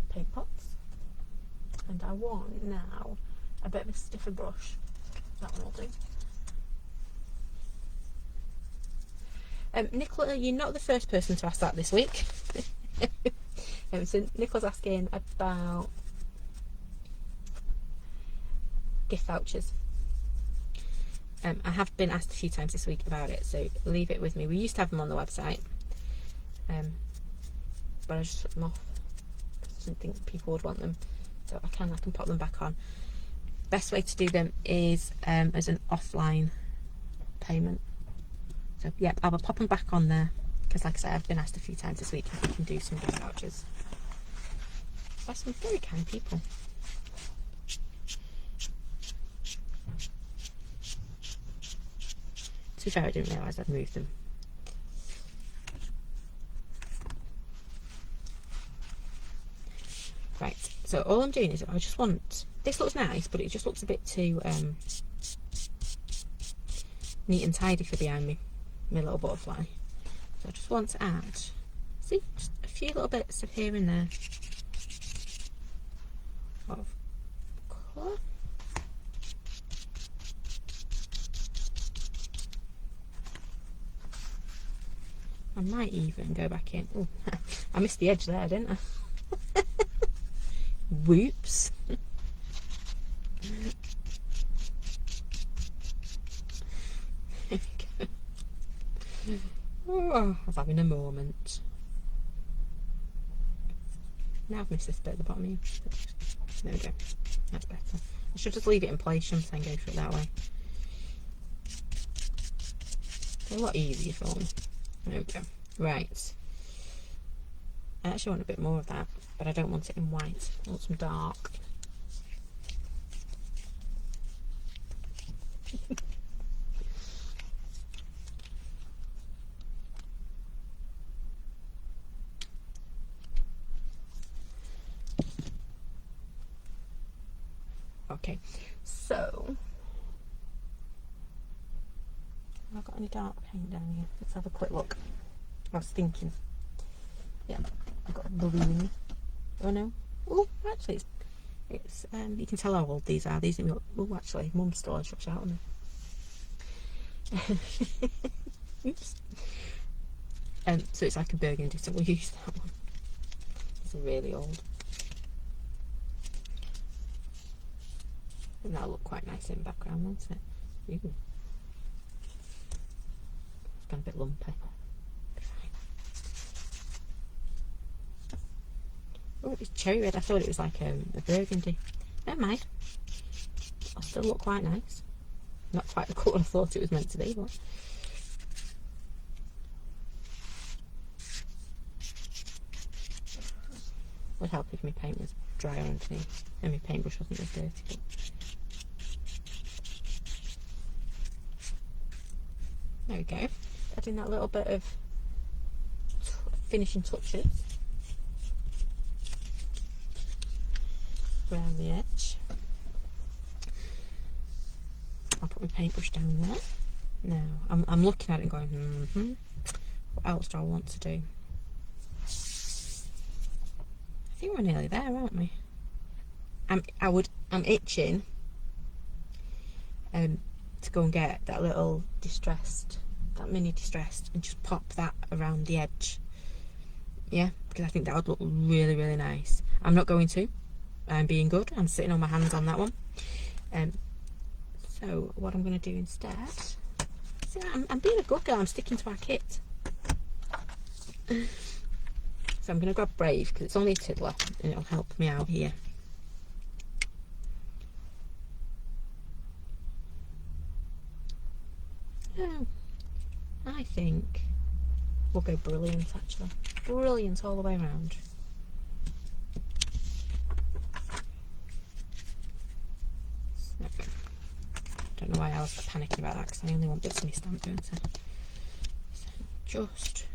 paint pots. And I want now a bit of a stiffer brush. That one will do. Nicola, you're not the first person to ask that this week. So Nicola's asking about gift vouchers. I have been asked a few times this week about it, so leave it with me. We used to have them on the website, but I just took them off. I didn't think people would want them, so I can pop them back on. Best way to do them is as an offline payment. So yeah, I'll pop them back on there, because like I said, I've been asked a few times this week if we can do some gift vouchers by some very kind people. To be fair, I didn't realise I'd moved them. Right, so all I'm doing is I just want, this looks nice, but it just looks a bit too neat and tidy for behind me, my little butterfly. So I just want to add, see, just a few little bits of here and there of colour. I might even go back in. Oh, I missed the edge there, didn't I? Whoops. There we go. Oh, I was having a moment. Now I've missed this bit at the bottom here. There we go. That's better. I should just leave it in place, shouldn't I, and go through it that way. It's a lot easier for me. There we go. Right. I actually want a bit more of that, but I don't want it in white. I want some dark. Okay, so have I got any dark paint down here? Let's have a quick look. I was thinking, yeah, I've got a balloon. Oh no, oh actually it's you can tell how old these are. These are, oh actually, Mum's still has out on them. Oops. So it's like a burgundy, so we'll use that one. It's really old. And that'll look quite nice in the background, won't it? Ooh. It's gone a bit lumpy. Oh, it's cherry red. I thought it was like a burgundy. Never mind. It'll still look quite nice. Not quite the colour I thought it was meant to be, but would help if my paint was drier underneath and my paintbrush wasn't as dirty. But there we go. Adding that little bit of finishing touches around the edge. I'll put my paintbrush down there. Now I'm looking at it and going, what else do I want to do? I think we're nearly there, aren't we? I'm itching to go and get that little mini distressed, and just pop that around the edge. Yeah, because I think that would look really, really nice. I'm not going to. I'm being good. I'm sitting on my hands on that one. So what I'm going to do instead, see, I'm being a good girl. I'm sticking to our kit. So I'm going to grab Brave because it's only a tiddler and it'll help me out here. Oh, I think we'll go Brilliant actually. Brilliant all the way around. Okay. Don't know why I was panicking about that because I only want bits of my stamp, don't I? So just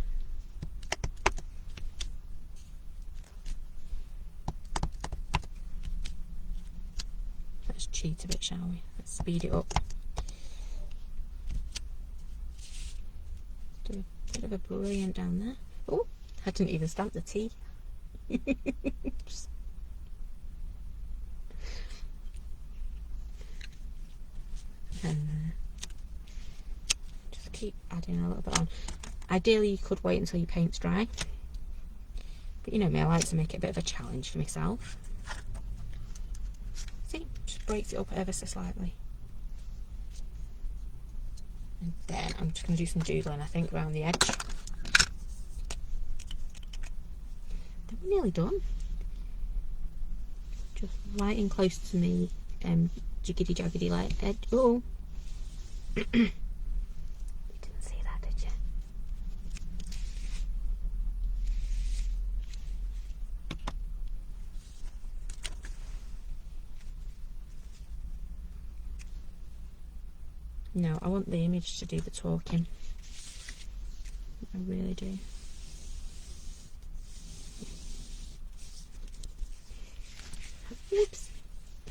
let's cheat a bit, shall we? Let's speed it up. Do a bit of a Brilliant down there. Oh, I didn't even stamp the T. And just keep adding a little bit on. Ideally you could wait until your paint's dry, but you know me, I like to make it a bit of a challenge for myself. See, just breaks it up ever so slightly. And then I'm just going to do some doodling, I think, around the edge. Then we're nearly done. Just right in close to me, jiggity jaggedy light edge. Oh, you didn't see that, did you? No, I want the image to do the talking. I really do. Oops. I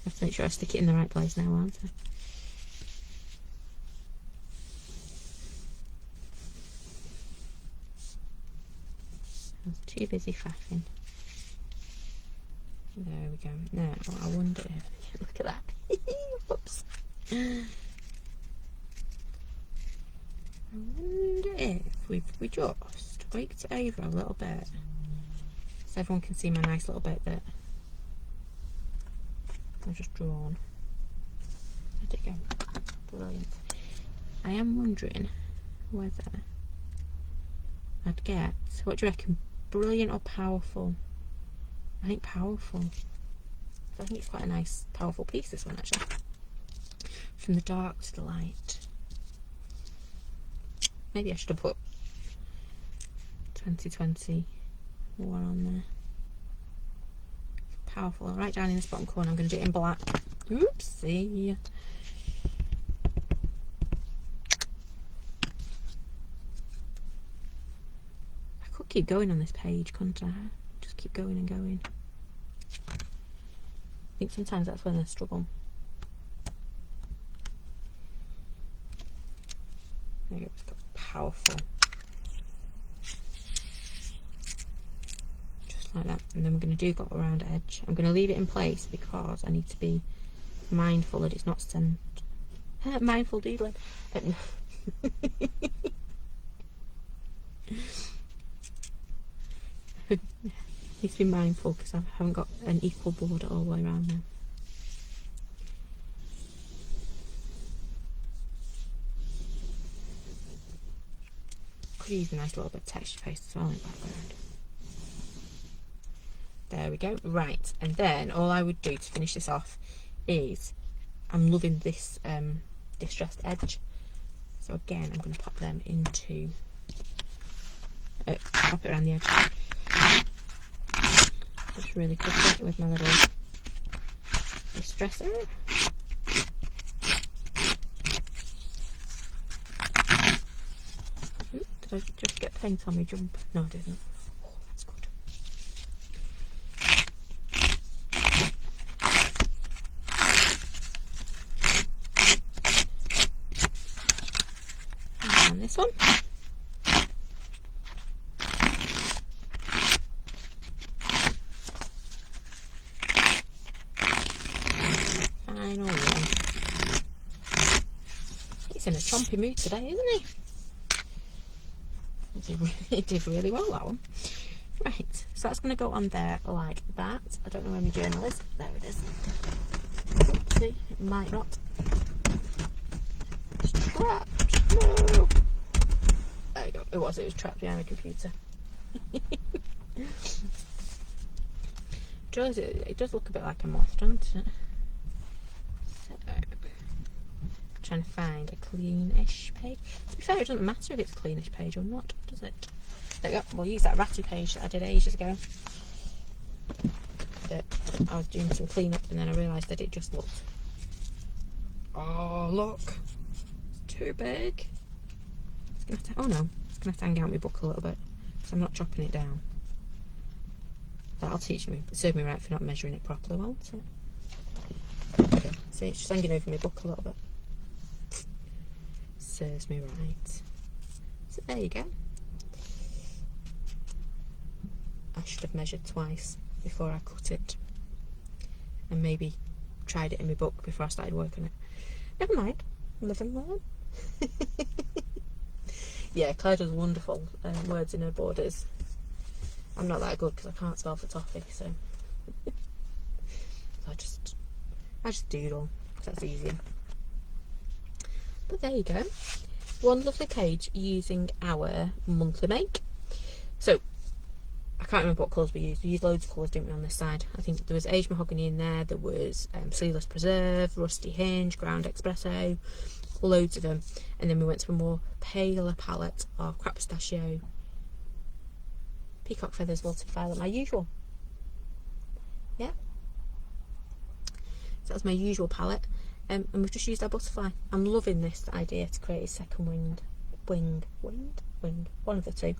have to make sure I stick it in the right place now, aren't I? I was too busy faffing. There we go. Now, I wonder if... Look at that. Whoops. I wonder if we just waked it over a little bit so everyone can see my nice little bit that I've just drawn. There you go. Brilliant. I am wondering whether I'd get, what do you reckon, brilliant or powerful? I think powerful. I think it's quite a nice, powerful piece, this one, actually. From the dark to the light. Maybe I should have put 2021 on there. Powerful. Right down in this bottom corner, I'm going to do it in black. Oopsie. I could keep going on this page, couldn't I? Just keep going and going. I think sometimes that's when I struggle. There you go, it's got powerful. Just like that. And then we're going to do got around edge. I'm going to leave it in place because I need to be mindful that it's not centered. Mindful doodling. Need to be mindful because I haven't got an equal border all the way around now. Could use a nice little bit of texture paste as well in the background. There we go. Right, and then all I would do to finish this off is, I'm loving this distressed edge. So again, I'm going to pop them into, pop it around the edge. Just really quickly with my little distresser. Ooh, did I just get paint on my jump? No, I didn't. Oh, that's good. And this one. In a chompy mood today, isn't he? He did really well, that one. Right, so that's going to go on there like that. I don't know where my journal is. There it is. See, it might not. It's trapped. No. There you go. It was trapped behind the computer. It does look a bit like a moth, doesn't it? Trying to find a cleanish page. To be fair, it doesn't matter if it's a cleanish page or not, does it? There we go. We'll use that ratty page that I did ages ago. That I was doing some clean up and then I realised that it just looked. Oh look, it's too big. It's gonna have to, oh no, it's gonna have to hang out my book a little bit because I'm not chopping it down. That'll serve me right for not measuring it properly, won't it? Okay. See, it's just hanging over my book a little bit. Serves me right. So there you go. I should have measured twice before I cut it and maybe tried it in my book before I started working it. Never mind, live and learn. Yeah, Claire does wonderful words in her borders. I'm not that good because I can't spell for toffee, so I just doodle because that's easier. But there you go. One lovely page using our monthly make. So I can't remember what colours we used. We used loads of colours, didn't we, on this side? I think there was aged mahogany in there. There was Sleeveless Preserve, Rusty Hinge, Ground Espresso, loads of them. And then we went to a more paler palette of Crap Pistachio, Peacock Feathers, Wilted Violet, my usual. Yeah. So that's my usual palette. And we've just used our butterfly. I'm loving this idea to create a second wing, one of the two.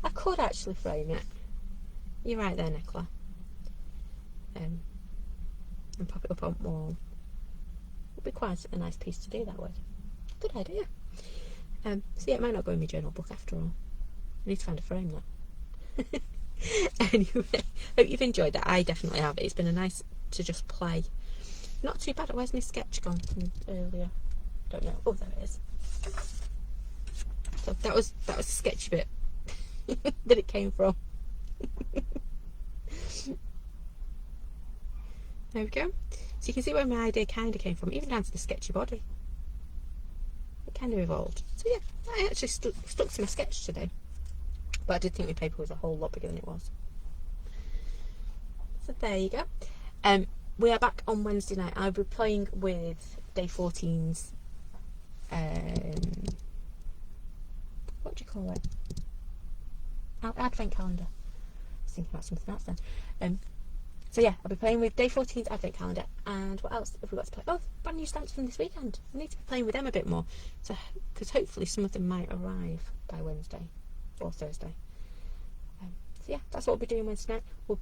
I could actually frame it. You're right there, Nicola. And pop it up on the wall. Would be quite a nice piece to do that with. Good idea. So yeah, it might not go in my journal book after all. I need to find a frame though. Anyway, hope you've enjoyed that. I definitely have. It's been a nice to just play. Not too bad. Where's my sketch gone from earlier? Don't know. Oh, there it is. So that was the sketchy bit that it came from. There we go. So you can see where my idea kind of came from, even down to the sketchy body. It kind of evolved. So yeah, I actually stuck to my sketch today. But I did think my paper was a whole lot bigger than it was. So there you go. We are back on Wednesday night. I'll be playing with Day 14's what do you call it? Advent calendar. I was thinking about something else then. So yeah, I'll be playing with Day 14's Advent calendar. And what else have we got to play? Oh, brand new stamps from this weekend. I need to be playing with them a bit more. So, because hopefully some of them might arrive by Wednesday or Thursday. So yeah, that's what we'll be doing Wednesday night.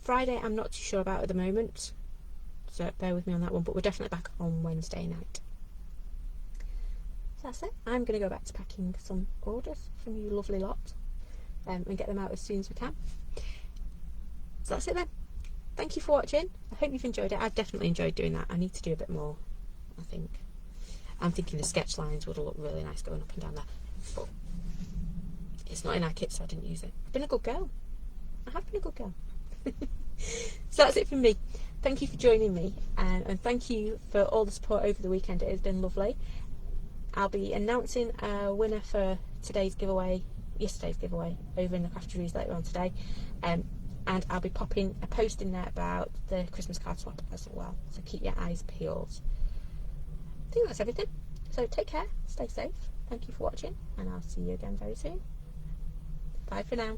Friday I'm not too sure about at the moment, so bear with me on that one, but we're definitely back on Wednesday night. So that's it. I'm going to go back to packing some orders from you lovely lot and get them out as soon as we can. So that's it then. Thank you for watching. I hope you've enjoyed it. I've definitely enjoyed doing that. I need to do a bit more, I think. I'm thinking the sketch lines would look really nice going up and down there, but it's not in our kit, so I didn't use it. I've been a good girl. I have been a good girl. So that's it from me. Thank you for joining me, and thank you for all the support over the weekend. It has been lovely. I'll be announcing a winner for yesterday's giveaway over in the Crafteries later on today, and I'll be popping a post in there about the Christmas card swap as well, so keep your eyes peeled. I think that's everything, so take care, stay safe, thank you for watching, and I'll see you again very soon. Bye for now.